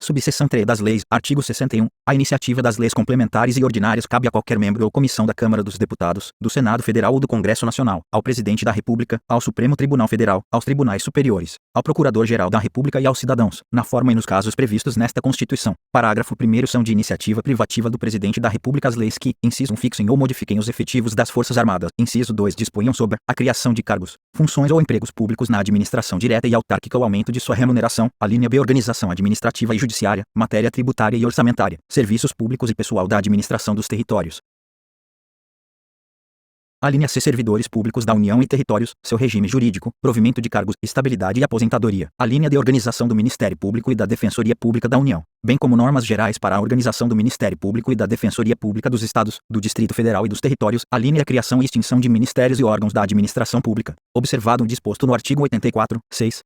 Subseção 3 das leis. Artigo 61. A iniciativa das leis complementares e ordinárias cabe a qualquer membro ou comissão da Câmara dos Deputados, do Senado Federal ou do Congresso Nacional, ao Presidente da República, ao Supremo Tribunal Federal, aos Tribunais Superiores, ao Procurador-Geral da República e aos cidadãos, na forma e nos casos previstos nesta Constituição. Parágrafo 1º. São de iniciativa privativa do Presidente da República as leis que, inciso 1, fixem ou modifiquem os efetivos das Forças Armadas, inciso 2, disponham sobre a criação de cargos, funções ou empregos públicos na administração direta e autárquica ou aumento de sua remuneração, a linha B, organização administrativa e judiciária, matéria tributária e orçamentária, serviços públicos e pessoal da administração dos territórios. A linha C, servidores públicos da União e territórios, seu regime jurídico, provimento de cargos, estabilidade e aposentadoria. A linha D, organização do Ministério Público e da Defensoria Pública da União, bem como normas gerais para a organização do Ministério Público e da Defensoria Pública dos Estados, do Distrito Federal e dos territórios. A linha E, criação e extinção de ministérios e órgãos da administração pública, observado o disposto no artigo 84, 6.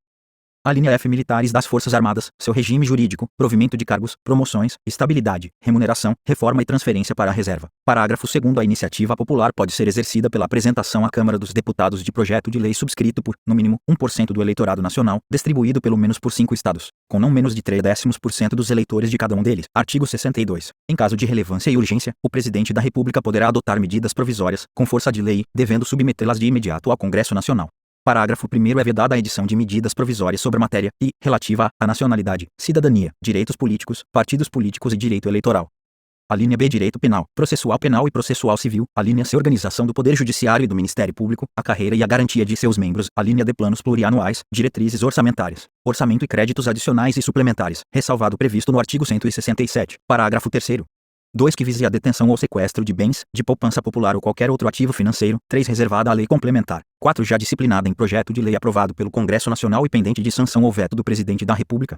A linha F, militares das Forças Armadas, seu regime jurídico, provimento de cargos, promoções, estabilidade, remuneração, reforma e transferência para a reserva. Parágrafo 2º. A iniciativa popular pode ser exercida pela apresentação à Câmara dos Deputados de projeto de lei subscrito por, no mínimo, 1% do eleitorado nacional, distribuído pelo menos por 5 estados, com não menos de 0,3% dos eleitores de cada um deles. Artigo 62. Em caso de relevância e urgência, o Presidente da República poderá adotar medidas provisórias, com força de lei, devendo submetê-las de imediato ao Congresso Nacional. Parágrafo 1º. É vedada a edição de medidas provisórias sobre a matéria e, relativa à nacionalidade, cidadania, direitos políticos, partidos políticos e direito eleitoral. A linha B, direito penal, processual penal e processual civil. A linha C, organização do Poder Judiciário e do Ministério Público, a carreira e a garantia de seus membros. A linha D, planos plurianuais, diretrizes orçamentárias, orçamento e créditos adicionais e suplementares, ressalvado o previsto no artigo 167, parágrafo 3º. 2. Que vise a detenção ou sequestro de bens, de poupança popular ou qualquer outro ativo financeiro. 3. Reservada à lei complementar. 4. Já disciplinada em projeto de lei aprovado pelo Congresso Nacional e pendente de sanção ou veto do Presidente da República.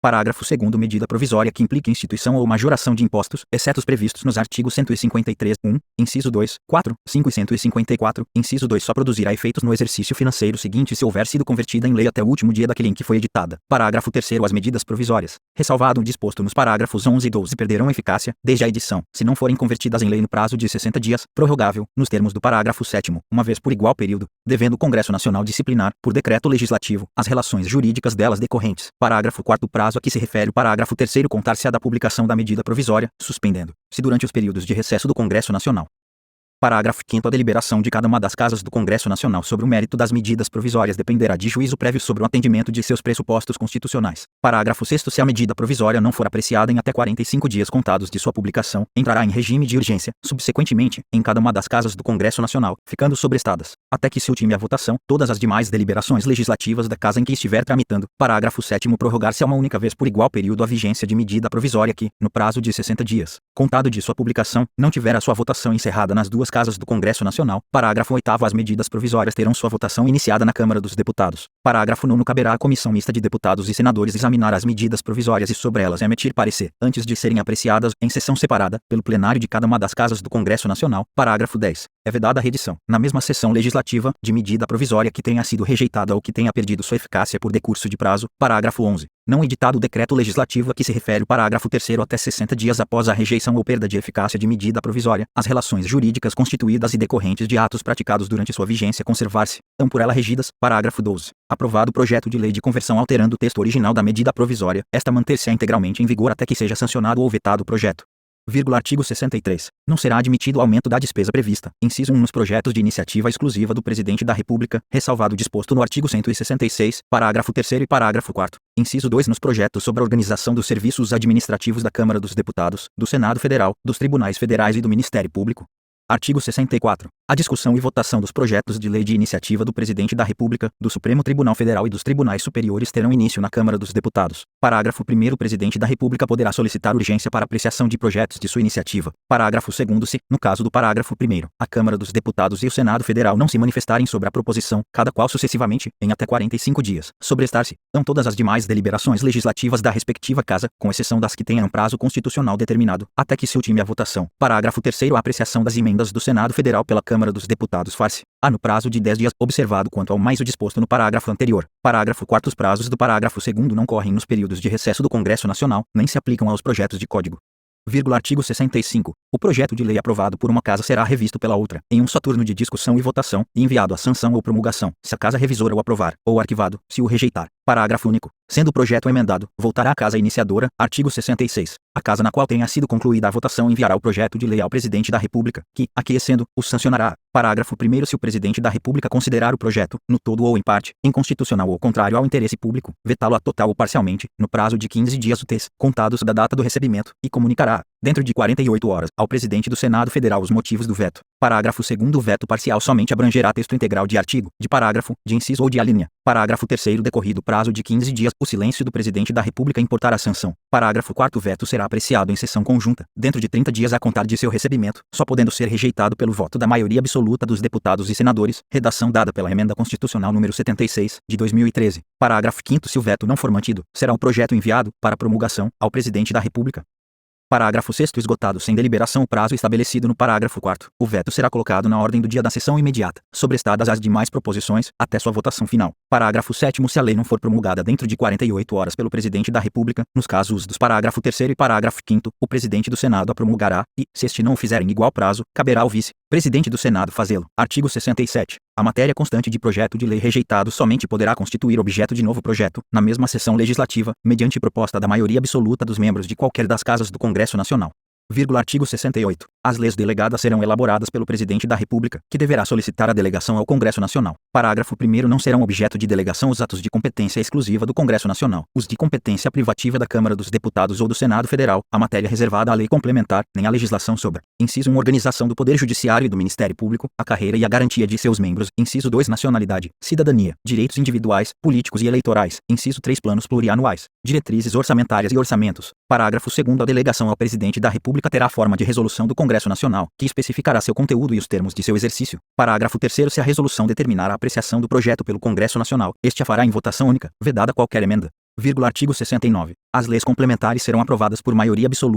Parágrafo 2º. Medida provisória que implique instituição ou majoração de impostos, exceto os previstos nos artigos 153, 1, inciso 2, 4, 5 e 154, inciso 2, só produzirá efeitos no exercício financeiro seguinte se houver sido convertida em lei até o último dia daquele em que foi editada. Parágrafo 3º. As medidas provisórias, ressalvado o disposto nos parágrafos 11 e 12, perderão eficácia, desde a edição, se não forem convertidas em lei no prazo de 60 dias, prorrogável, nos termos do parágrafo 7º, uma vez por igual período, devendo o Congresso Nacional disciplinar, por decreto legislativo, as relações jurídicas delas decorrentes. Parágrafo 4º. Prazo a que se refere o parágrafo 3º contar-se-á da publicação da medida provisória, suspendendo-se durante os períodos de recesso do Congresso Nacional. Parágrafo 5º. A deliberação de cada uma das casas do Congresso Nacional sobre o mérito das medidas provisórias dependerá de juízo prévio sobre o atendimento de seus pressupostos constitucionais. Parágrafo 6º. Se a medida provisória não for apreciada em até 45 dias contados de sua publicação, entrará em regime de urgência, subsequentemente, em cada uma das casas do Congresso Nacional, ficando sobrestadas, até que se ultime a votação, todas as demais deliberações legislativas da casa em que estiver tramitando. Parágrafo 7º. Prorrogar-se a uma única vez por igual período a vigência de medida provisória que, no prazo de 60 dias, contado de sua publicação, não tiver a sua votação encerrada nas duas casas do Congresso Nacional. Parágrafo 8º. As medidas provisórias terão sua votação iniciada na Câmara dos Deputados. Parágrafo 9º. Caberá à comissão mista de deputados e senadores examinar as medidas provisórias e sobre elas emitir parecer, antes de serem apreciadas, em sessão separada, pelo plenário de cada uma das casas do Congresso Nacional. Parágrafo 10. É vedada a reedição, na mesma sessão legislativa, de medida provisória que tenha sido rejeitada ou que tenha perdido sua eficácia por decurso de prazo. Parágrafo 11. Não editado o decreto legislativo a que se refere o parágrafo 3º até 60 dias após a rejeição ou perda de eficácia de medida provisória, as relações jurídicas constituídas e decorrentes de atos praticados durante sua vigência conservar-se-ão por ela regidas. Parágrafo 12. Aprovado o projeto de lei de conversão alterando o texto original da medida provisória, esta manter-se-á integralmente em vigor até que seja sancionado ou vetado o projeto. Artigo 63. Não será admitido aumento da despesa prevista, inciso 1, nos projetos de iniciativa exclusiva do Presidente da República, ressalvado o disposto no artigo 166, parágrafo 3º e parágrafo 4º. Inciso 2, nos projetos sobre a organização dos serviços administrativos da Câmara dos Deputados, do Senado Federal, dos Tribunais Federais e do Ministério Público. Artigo 64. A discussão e votação dos projetos de lei de iniciativa do Presidente da República, do Supremo Tribunal Federal e dos Tribunais Superiores terão início na Câmara dos Deputados. Parágrafo 1º. O Presidente da República poderá solicitar urgência para apreciação de projetos de sua iniciativa. Parágrafo 2º. Se, no caso do parágrafo 1º, a Câmara dos Deputados e o Senado Federal não se manifestarem sobre a proposição, cada qual sucessivamente, em até 45 dias, sobrestar-se-ão todas as demais deliberações legislativas da respectiva casa, com exceção das que tenham prazo constitucional determinado, até que se ultime a votação. Parágrafo 3º. A apreciação das emendas do Senado Federal pela Câmara dos Deputados far-se-á no prazo de 10 dias, observado quanto ao mais o disposto no parágrafo anterior. Parágrafo 4º. Os prazos do parágrafo 2º não correm nos períodos de recesso do Congresso Nacional, nem se aplicam aos projetos de código. Artigo 65. O projeto de lei aprovado por uma casa será revisto pela outra, em um só turno de discussão e votação, e enviado à sanção ou promulgação, se a casa revisora o aprovar, ou arquivado, se o rejeitar. Parágrafo único. Sendo o projeto emendado, voltará à casa iniciadora. Artigo 66. A casa na qual tenha sido concluída a votação enviará o projeto de lei ao Presidente da República, que, aquiescendo, o sancionará. Parágrafo 1º. Se o Presidente da República considerar o projeto, no todo ou em parte, inconstitucional ou contrário ao interesse público, vetá-lo-á total ou parcialmente, no prazo de 15 dias úteis, contados da data do recebimento, e comunicará, dentro de 48 horas, ao Presidente do Senado Federal os motivos do veto. Parágrafo 2º. O veto parcial somente abrangerá texto integral de artigo, de parágrafo, de inciso ou de alínea. Parágrafo 3º. Decorrido o prazo de 15 dias, o silêncio do Presidente da República importará sanção. Parágrafo 4º. O veto será apreciado em sessão conjunta, dentro de 30 dias a contar de seu recebimento, só podendo ser rejeitado pelo voto da maioria absoluta dos deputados e senadores, redação dada pela Emenda Constitucional número 76, de 2013. Parágrafo 5º. Se o veto não for mantido, será o projeto enviado, para promulgação, ao Presidente da República. Parágrafo 6º. Esgotado sem deliberação o prazo estabelecido no parágrafo 4º, o veto será colocado na ordem do dia da sessão imediata, sobrestadas as demais proposições, até sua votação final. Parágrafo 7º. Se a lei não for promulgada dentro de 48 horas pelo Presidente da República, nos casos dos parágrafo 3º e parágrafo 5º, o Presidente do Senado a promulgará, e, se este não o fizer em igual prazo, caberá ao vice-presidente do Senado fazê-lo. Artigo 67. A matéria constante de projeto de lei rejeitado somente poderá constituir objeto de novo projeto, na mesma sessão legislativa, mediante proposta da maioria absoluta dos membros de qualquer das casas do Congresso Nacional. Artigo 68. As leis delegadas serão elaboradas pelo Presidente da República, que deverá solicitar a delegação ao Congresso Nacional. Parágrafo 1º. Não serão objeto de delegação os atos de competência exclusiva do Congresso Nacional, os de competência privativa da Câmara dos Deputados ou do Senado Federal, a matéria reservada à lei complementar, nem a legislação sobre. Inciso 1. Organização do Poder Judiciário e do Ministério Público, a carreira e a garantia de seus membros. Inciso 2. Nacionalidade, cidadania, direitos individuais, políticos e eleitorais. Inciso 3. Planos plurianuais, diretrizes orçamentárias e orçamentos. Parágrafo 2º. A delegação ao Presidente da República terá a forma de resolução do Congresso Nacional, que especificará seu conteúdo e os termos de seu exercício. Parágrafo 3º. Se a resolução determinar a apreciação do projeto pelo Congresso Nacional, este a fará em votação única, vedada qualquer emenda. Artigo 69. As leis complementares serão aprovadas por maioria absoluta.